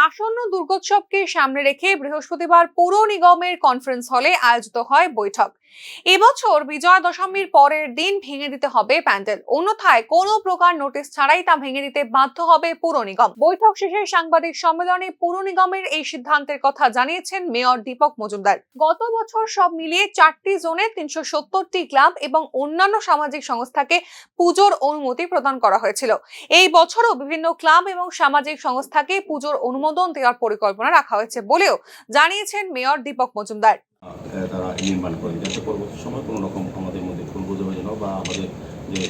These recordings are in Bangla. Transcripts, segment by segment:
আসন্ন দুর্গোৎসবকে সামনে রেখে বৃহস্পতিবার পৌর নিগমের কনফারেন্স হলে আয়োজিত হয় বৈঠক। এবছর বিজয়া দশমীর পরের দিন ভেঙে দিতে হবে প্যান্ডেল, অন্যথায় কোনো প্রকার নোটিশ ছাড়াই তা ভেঙে দিতে বাধ্য হবে পৌর নিগম। বৈঠক শেষে সাংবাদিক সম্মেলনে পৌর নিগমের এই সিদ্ধান্তের কথা জানিয়েছেন মেয়র দীপক মজুমদার। গত বছর সব মিলিয়ে 4টি জোনে 370টি ক্লাব এবং অন্যান্য সামাজিক সংস্থাকে পুজোর অনুমতি প্রদান করা হয়েছিল। এই বছরও বিভিন্ন ক্লাব এবং সামাজিক সংস্থাকে পুজোর অনুমোদন দেওয়ার পরিকল্পনা রাখা হয়েছে বলেও জানিয়েছেন মেয়র দীপক মজুমদার। তারা নির্মাণ করেন যাতে পরবর্তী সময় কোনো রকম আমাদের মধ্যে ভুল বোঝাবুঝি বা আমাদের যে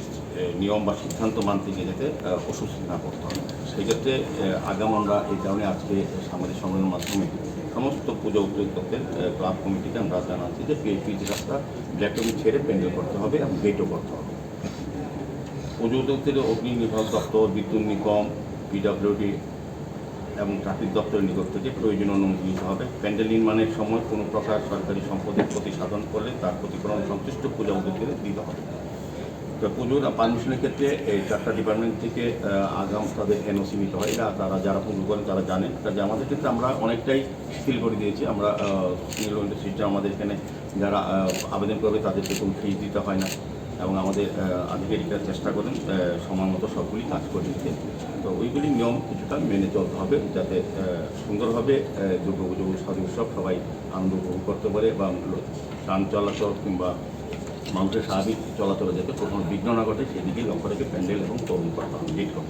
নিয়ম বা সিদ্ধান্ত মানতে গিয়ে যাতে অস্বস্তি না করতে হয়। সেই ক্ষেত্রে আগাম আমরা এই কারণে আজকে সামাজিক সম্মেলনের মাধ্যমে সমস্ত পুজো উদ্যোক্তাদের ক্লাব কমিটিকে আমরা জানাচ্ছি যে পিচ রাস্তা ব্ল্যাকটপি ছেড়ে প্যান্ডেল করতে হবে এবং গেটও করতে হবে। পুজো উদ্যোক্তাদের অগ্নি নির্বাহক দপ্তর, বিদ্যুৎ নিগম, পিডব্লিউডি এবং ট্রাফিক দপ্তরের নিকট থেকে প্রয়োজনীয় অনুমতি নিতে হবে। প্যান্ডেল নির্মাণের সময় কোনো প্রকার সরকারি সম্পদের ক্ষতি সাধন করলে তার ক্ষতিপূরণ সংশ্লিষ্ট পূজা উদ্যোগীদের দিতে হবে। তো পুজোর পারমিশনের ক্ষেত্রে এই 4টা ডিপার্টমেন্ট থেকে আগাম তাদের এনওসি নিতে হয়। তারা যারা পুজো করেন তারা জানেন। কাজে আমাদের ক্ষেত্রে আমরা অনেকটাই শিথিল করে দিয়েছি। আমরা সিঙ্গেল উইন্ডো সিস্টেম, আমাদের এখানে যারা আবেদন করবে তাদেরকে কোনো ফিস দিতে হয় না এবং আমাদের আধিকারিকরা চেষ্টা করেন সময় মতো সবগুলি কাজ করে দিতে। তো ওইগুলি নিয়ম কিছুটা মেনে চলতে হবে যাতে সুন্দরভাবে দুর্গাপুজো উৎসব সবাই আনন্দ উপভোগ করতে পারে বা ট্রান চলাচল কিংবা মানুষের স্বাভাবিক চলাচলে যাতে কোনো বিঘ্ন না ঘটে সেদিকেই লক্ষ্য রেখে প্যান্ডেল এবং তৈরি করতে হবে, গেট করতে হবে।